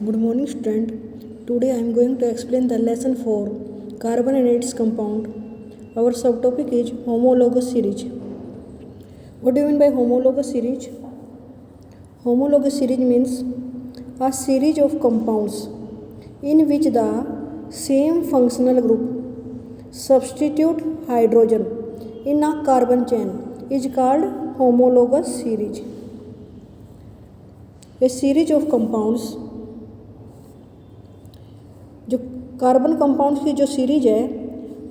Good morning, student. Today I am going to explain the lesson 4 carbon and its compound. Our subtopic is homologous series. What do you mean by homologous series? Homologous series means a series of compounds in which the same functional group substitute hydrogen in a carbon chain is called homologous series. A series of compounds, जो carbon compounds की जो series है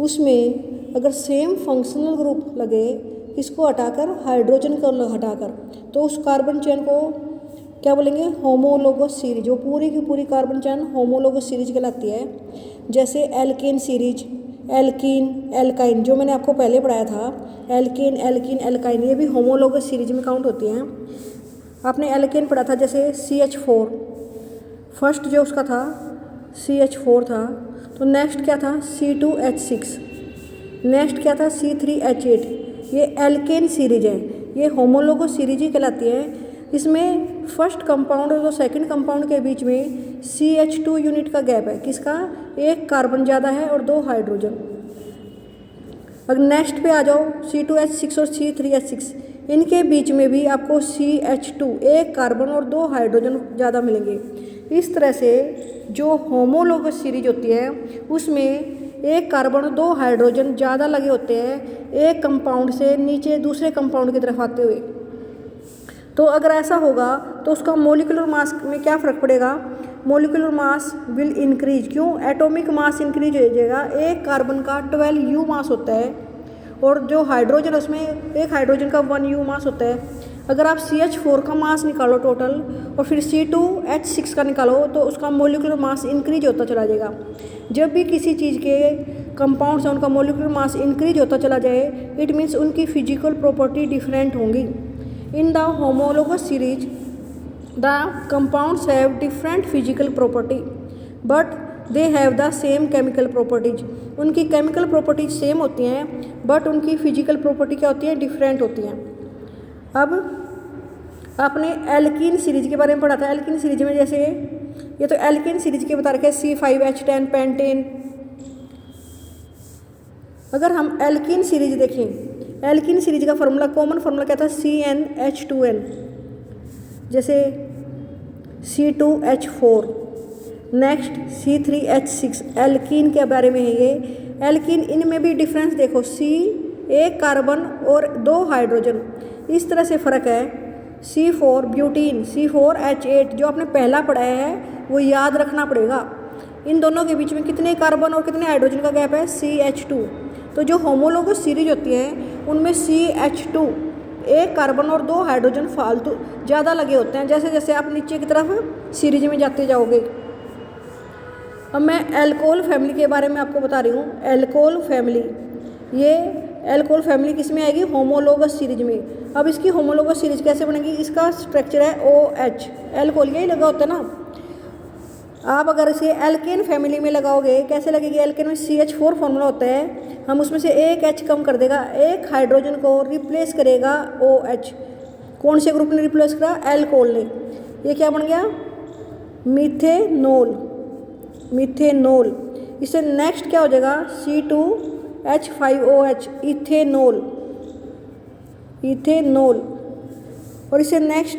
उसमें अगर same functional group लगे इसको हटाकर hydrogen को हटाकर, तो उस कार्बन चेन को क्या बोलेंगे? Homologous series. वो पूरी की पूरी कार्बन चेन होमोलोगस सीरीज कहलाती है। जैसे एल्केन सीरीज, एल्कीन, एल्काइन, जो मैंने आपको पहले पढ़ाया था, एल्केन, एल्कीन, एल्काइन, ये भी होमोलोगस सीरीज में काउंट होती हैं। आपने एल्केन पढ़ा था, जैसे CH4 फर्स्ट जो उसका था CH4 था, तो नेक्स्ट क्या था C2H6, नेक्स्ट क्या था C3H8। ये एल्केन सीरीज है, ये होमोलोगस सीरीज ही कहलाती है। इसमें फर्स्ट कंपाउंड और सेकंड कंपाउंड के बीच में CH2 यूनिट का गैप है। किसका? एक कार्बन ज़्यादा है और 2 हाइड्रोजन। अगर नेक्स्ट पे आ जाओ C2H6 और C3H6, इनके बीच में भी आपको CH2 एक कार्बन और 2 हाइड्रोजन ज़्यादा मिलेंगे। इस तरह से जो होमोलोगस सीरीज होती है उसमें एक कार्बन और 2 हाइड्रोजन ज़्यादा लगे होते हैं एक कंपाउंड से नीचे दूसरे कंपाउंड की तरफ आते हुए। तो अगर ऐसा होगा तो उसका मोलिकुलर मास में क्या फ़र्क पड़ेगा? Molecular mass will increase. क्यों? एटॉमिक मास इंक्रीज हो जाएगा। एक कार्बन का 12 U मास होता है और जो हाइड्रोजन उसमें एक हाइड्रोजन का 1 U मास होता है। अगर आप CH4 का मास निकालो टोटल और फिर C2H6 का निकालो तो उसका मोलिकुलर मास इंक्रीज होता चला जाएगा। जब भी किसी चीज़ के कंपाउंड्स हैं उनका मोलिकुलर मास इंक्रीज होता चला जाए, इट मीन्स उनकी फिजिकल प्रॉपर्टी डिफरेंट होंगी। In the homologous series the compounds have different physical property but they have the same chemical properties. उनकी केमिकल प्रॉपर्टीज सेम होती हैं बट उनकी फिजिकल प्रॉपर्टी क्या होती है? डिफरेंट होती हैं। अब आपने एल्कीन सीरीज के बारे में पढ़ा था। एल्कीन सीरीज में जैसे ये तो एल्कीन सीरीज के बता रखे C5H10 पेंटेन। अगर हम एल्कीन सीरीज देखें, एल्कीन सीरीज का फार्मूला, कॉमन फार्मूला क्या था? CnH2n। जैसे C2H4, नेक्स्ट C3H6, एल्कीन के बारे में है ये। एल्कीन, इनमें भी डिफरेंस देखो, C एक कार्बन और 2 हाइड्रोजन, इस तरह से फ़र्क है। C4 ब्यूटीन, C4H8 जो आपने पहला पढ़ाया है वो याद रखना पड़ेगा। इन दोनों के बीच में कितने कार्बन और कितने हाइड्रोजन का गैप है? CH2। तो जो होमोलोगस सीरीज होती है उनमें CH2 एक कार्बन और 2 हाइड्रोजन फालतू ज़्यादा लगे होते हैं जैसे जैसे आप नीचे की तरफ सीरीज में जाते जाओगे। अब मैं एल्कोहल फैमिली के बारे में आपको बता रही हूँ। एल्कोहल फैमिली, ये एल्कोहल फैमिली किस में आएगी? होमोलोगस सीरीज में। अब इसकी होमोलोगस सीरीज कैसे बनेगी? इसका स्ट्रक्चर है OH। एल्कोहल यही लगा होता है ना। आप अगर इसे एल्केन फैमिली में लगाओगे कैसे लगेगी? एल्केन में CH4 फॉर्मूला होता है, हम उसमें से एक H कम कर देगा, एक हाइड्रोजन को रिप्लेस करेगा OH। कौन से ग्रुप ने रिप्लेस करा? एल्कोहल ने। ये क्या बन गया? Methanol, methanol. इससे नेक्स्ट क्या हो जाएगा? C2H5OH, ethanol, ethanol. और इससे नेक्स्ट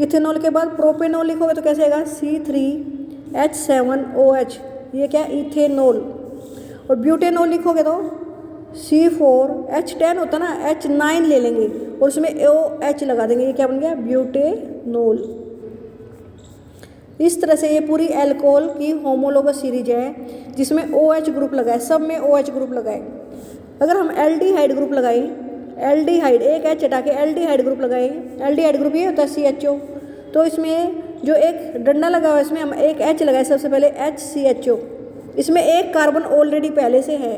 इथेनॉल के बाद प्रोपेनॉल लिखोगे तो कैसे आएगा? C3H7OH, ये क्या? इथेनॉल। और ब्यूटेनॉल लिखोगे तो C4H10 होता ना, H9 ले लेंगे और उसमें OH लगा देंगे, ये क्या बन गया? ब्यूटेनॉल। इस तरह से ये पूरी एल्कोहल की होमोलोगस सीरीज है जिसमें OH ग्रुप लगाए, सब में OH ग्रुप लगाए। अगर हम एल्डिहाइड ग्रुप लगाएं, एल्डिहाइड एक H हटा के एल्डिहाइड ग्रुप लगाएं, एल्डिहाइड ग्रुप ये होता है CHO। तो इसमें जो एक डंडा लगा हुआ है इसमें हम एक H लगाए सबसे पहले, HCHO। इसमें एक कार्बन ऑलरेडी पहले से है,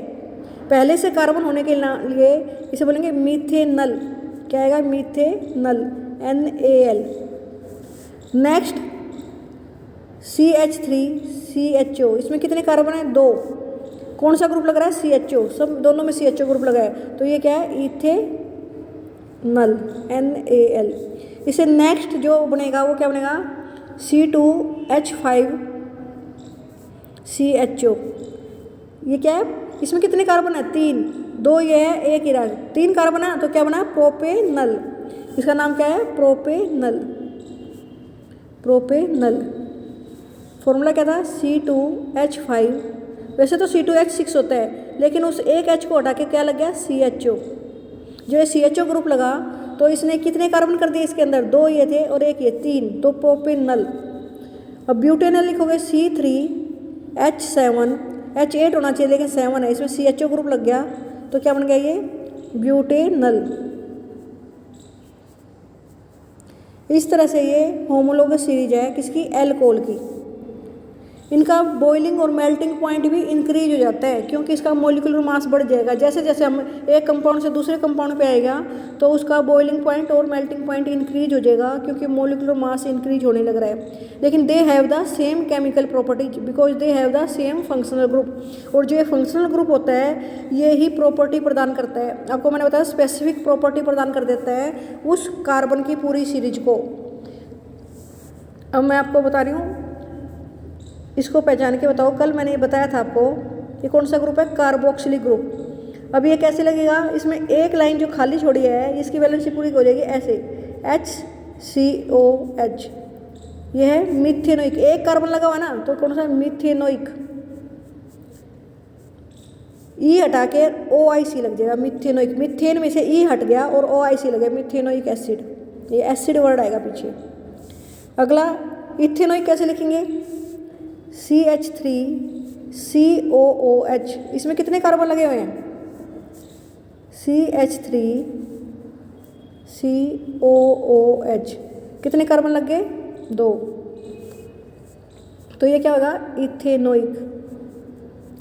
पहले से कार्बन होने के लिए इसे बोलेंगे मीथेनल। क्या आएगा? Methanal, NaL। नेक्स्ट CH3CHO, इसमें कितने कार्बन है? 2। कौन सा ग्रुप लग रहा है? CHO, सब दोनों में CHO ग्रुप लगा है, तो ये क्या है? Ethanal, NaL। इसे नेक्स्ट जो बनेगा वो क्या बनेगा? C2 2H5CHO। ये क्या है, इसमें कितने कार्बन है, 3, 2 ये है, 1 ये रहा, 3 कार्बन है, तो क्या बना, प्रोपेनल। इसका नाम क्या है, प्रोपेनल। प्रोपेनल फॉर्मूला क्या था, C2H5। वैसे तो C2H6 होता है, लेकिन उस एक H को हटा के क्या लग गया, CHO। जो ये CHO ग्रुप लगा तो इसने कितने कार्बन कर दिए इसके अंदर, 2 ये थे और 1 ये, 3, तो प्रोपेनल। अब ब्यूटेनल लिखोगे C3H7, H8 होना चाहिए लेकिन 7 है, इसमें CHO ग्रुप लग गया तो क्या बन गया ये, ब्यूटेनल। इस तरह से ये होमोलोगस सीरीज है किसकी, एल्कोहल की। इनका बॉइलिंग और मेल्टिंग पॉइंट भी इंक्रीज हो जाता है क्योंकि इसका मॉलिक्यूलर मास बढ़ जाएगा। जैसे जैसे हम एक कंपाउंड से दूसरे कंपाउंड पे आएगा तो उसका बॉइलिंग पॉइंट और मेल्टिंग पॉइंट इंक्रीज हो जाएगा क्योंकि मॉलिक्यूलर मास इंक्रीज होने लग रहा है। लेकिन they have the same chemical properties because they have the same functional group. और जो ये फंक्शनल ग्रुप होता है ये ही प्रॉपर्टी प्रदान करता है, आपको मैंने बताया स्पेसिफिक प्रॉपर्टी प्रदान कर देता है उस कार्बन की पूरी सीरीज को। अब मैं आपको बता रही हूँ, इसको पहचान के बताओ। कल मैंने ये बताया था आपको, ये कौन सा ग्रुप है, कार्बोक्सिलिक ग्रुप। अब ये कैसे लगेगा, इसमें एक लाइन जो खाली छोड़ी है इसकी वैलेंसी पूरी हो जाएगी ऐसे, HCOH। ये है मिथेनोइक, एक कार्बन लगा हुआ ना तो कौन सा, मिथेनोइक। ई हटा के OIC लग जाएगा, मिथेनोइक। मिथेन में से ई हट गया और OIC लग गया, मिथेनोइक एसिड। ये एसिड वर्ड आएगा पीछे। अगला इथेनोइक कैसे लिखेंगे, CH3COOH। इसमें कितने कार्बन लगे हुए हैं, CH3COOH। कितने कार्बन लग गए, 2। तो ये क्या होगा, इथेनोइक।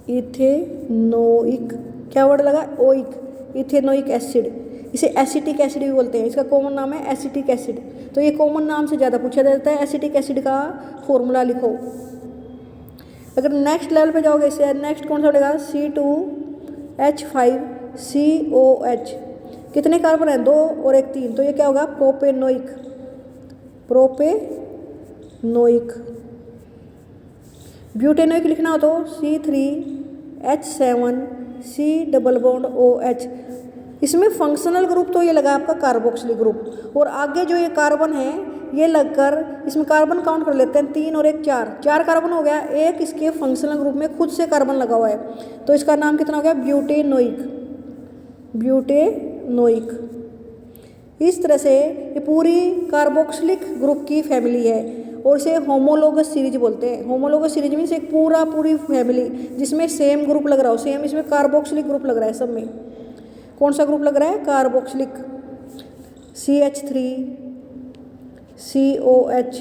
इथेनोइक क्या वर्ड लगा, ओइक, इथेनोइक एसिड। इसे एसिटिक एसिड भी बोलते हैं, इसका कॉमन नाम है एसिटिक एसिड। तो ये कॉमन नाम से ज़्यादा पूछा जाता है। एसिटिक एसिड का फॉर्मूला लिखो। अगर नेक्स्ट लेवल पे जाओगे, इससे नेक्स्ट कौन सा बढ़ेगा, C2H5COH। कितने कार्बन हैं, 2 और 1 3, तो ये क्या होगा, प्रोपेनोइक। प्रोपेनोइक। ब्यूटेनोइक लिखना हो तो C3H7C डबल बॉन्ड OH। इसमें फंक्शनल ग्रुप तो ये लगा आपका कार्बोक्सिलिक ग्रुप, और आगे जो ये कार्बन है ये लगकर इसमें कार्बन काउंट कर लेते हैं, 3 और 1 4 कार्बन हो गया। एक इसके फंक्शनल ग्रुप में खुद से कार्बन लगा हुआ है तो इसका नाम कितना हो गया, ब्यूटेनोइक। ब्यूटेनोइक। इस तरह से ये पूरी कार्बोक्सिलिक ग्रुप की फैमिली है और इसे होमोलोगस सीरीज बोलते हैं। होमोलोगस सीरीज मीन्स एक पूरी फैमिली जिसमें सेम ग्रुप लग रहा हो, सेम इसमें कार्बोक्सिलिक ग्रुप लग रहा है। सब में कौन सा ग्रुप लग रहा है, कार्बोक्सिलिक। CH3COH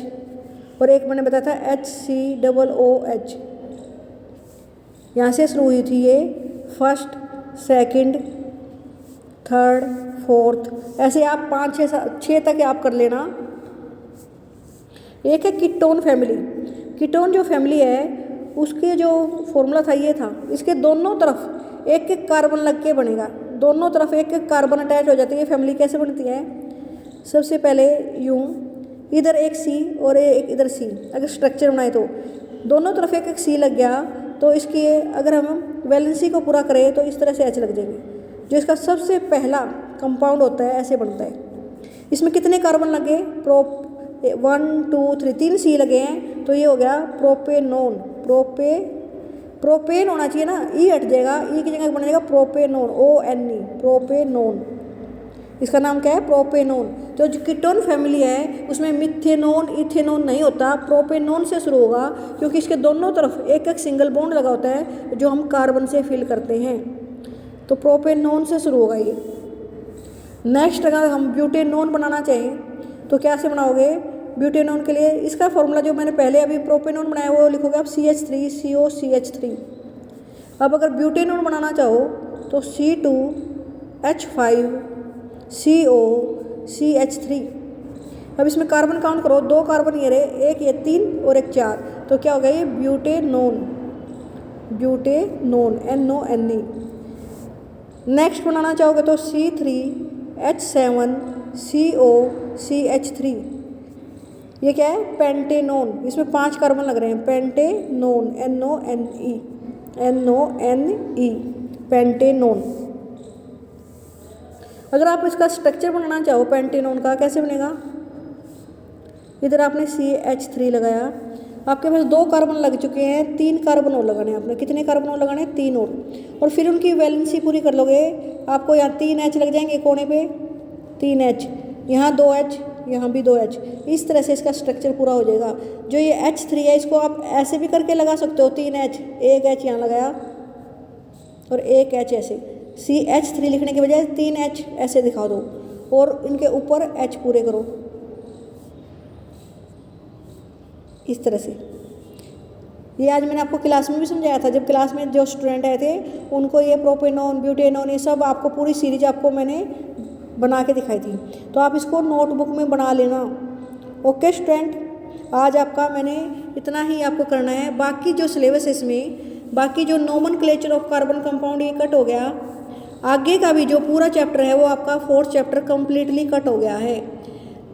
और एक मैंने बताया था HCOOH। यहाँ से शुरू हुई थी ये, फर्स्ट, सेकंड, थर्ड, फोर्थ, ऐसे आप 5 6 तक आप कर लेना। एक है कीटोन फैमिली। कीटोन जो फैमिली है उसके जो फॉर्मूला था ये था, इसके दोनों तरफ एक एक कार्बन लग के बनेगा, दोनों तरफ एक एक कार्बन अटैच हो जाती है। ये फैमिली कैसे बनती है, सबसे पहले यूँ, इधर एक C और एक इधर C। अगर स्ट्रक्चर बनाए तो दोनों तरफ एक एक C लग गया तो इसकी अगर हम वैलेंसी को पूरा करें तो इस तरह से H लग जाएंगे। जो इसका सबसे पहला कंपाउंड होता है ऐसे बनता है। इसमें कितने कार्बन लगे, 1 2 3 3 C लगे हैं तो ये हो गया प्रोपेनोन। प्रोपेन होना चाहिए ना, ई हट जाएगा, ई की जगह बन जाएगा प्रोपेनोन, ONE, प्रोपेनोन। इसका नाम क्या है, प्रोपेनोन। तो जो कीटोन फैमिली है उसमें मिथेनोन इथेनोन नहीं होता, प्रोपेनोन से शुरू होगा क्योंकि इसके दोनों तरफ एक एक सिंगल बॉन्ड लगा होता है जो हम कार्बन से फिल करते हैं। तो प्रोपेनोन से शुरू होगा ये। नेक्स्ट अगर हम ब्यूटेनोन बनाना चाहें तो क्या से बनाओगे, ब्यूटेनोन के लिए इसका फॉर्मूला जो मैंने पहले अभी प्रोपेनोन बनाया वो लिखोगे आप CH3COCH3। अब अगर ब्यूटेनोन बनाना चाहो तो C2H5COCH3। अब इसमें कार्बन काउंट करो, 2 कार्बन ये रहे, एक ये 3 और एक 4, तो क्या हो गया ये ब्यूटेनोन। Butanone NONE। नेक्स्ट बनाना चाहोगे तो C3H7COCH3। ये क्या है? पेंटेनोन। इसमें 5 कार्बन लग रहे हैं। Pentanone, NONE, pentanone. अगर आप इसका स्ट्रक्चर बनाना चाहो पेंटेनोन का, कैसे बनेगा? इधर आपने CH3 लगाया, आपके पास 2 कार्बन लग चुके हैं, 3 कार्बन और लगाने हैं आपने। कितने कार्बन और लगाने हैं? 3 और फिर उनकी वैलेंसी पूरी कर लोगे, आपको यहाँ 3H लग जाएंगे कोने पे, 3H, यहाँ 2H, यहाँ भी 2H। इस तरह से इसका स्ट्रक्चर पूरा हो जाएगा। जो ये H3 है, इसको आप ऐसे भी करके लगा सकते हो, 3H, 1H यहाँ लगाया और 1H ऐसे। CH3 लिखने के बजाय 3H ऐसे दिखा दो और इनके ऊपर H पूरे करो इस तरह से। ये आज मैंने आपको क्लास में भी समझाया था, जब क्लास में जो स्टूडेंट आए थे उनको ये प्रोपेनोन, ब्यूटेनोन, ये सब आपको पूरी सीरीज आपको मैंने बना के दिखाई थी। तो आप इसको नोटबुक में बना लेना। ओके स्टूडेंट, आज आपका मैंने इतना ही आपको करना है। बाकी जो सिलेबस है इसमें, बाकी जो नोमेनक्लेचर ऑफ कार्बन कंपाउंड ये कट हो गया। आगे का भी जो पूरा चैप्टर है वो आपका 4th चैप्टर कम्प्लीटली कट हो गया है।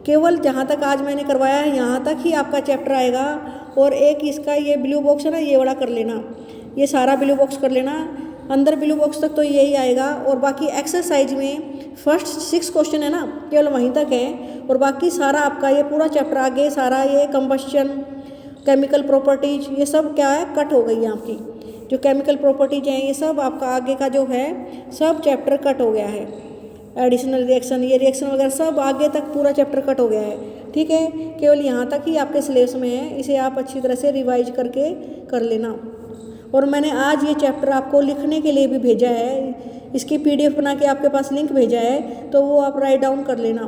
केवल जहाँ तक आज मैंने करवाया है यहाँ तक ही आपका चैप्टर आएगा। और एक इसका ये ब्लू बॉक्स है ना, ये वाला कर लेना, ये सारा ब्लू बॉक्स कर लेना। अंदर ब्लू बॉक्स तक तो यही आएगा। और बाकी एक्सरसाइज में फर्स्ट 6 क्वेश्चन है ना, केवल वहीं तक है। और बाकी सारा आपका ये पूरा चैप्टर आगे सारा ये कंबस्शन, केमिकल प्रॉपर्टीज, ये सब क्या है, कट हो गई है आपकी। जो केमिकल प्रॉपर्टीज हैं ये सब आपका आगे का जो है सब चैप्टर कट हो गया है। एडिशनल रिएक्शन, ये रिएक्शन वगैरह सब आगे तक पूरा चैप्टर कट हो गया है। ठीक है, केवल यहाँ तक ही आपके सिलेबस में है। इसे आप अच्छी तरह से रिवाइज करके कर लेना। और मैंने आज ये चैप्टर आपको लिखने के लिए भी भेजा है, इसकी PDF बना के आपके पास लिंक भेजा है, तो वो आप राइट डाउन कर लेना।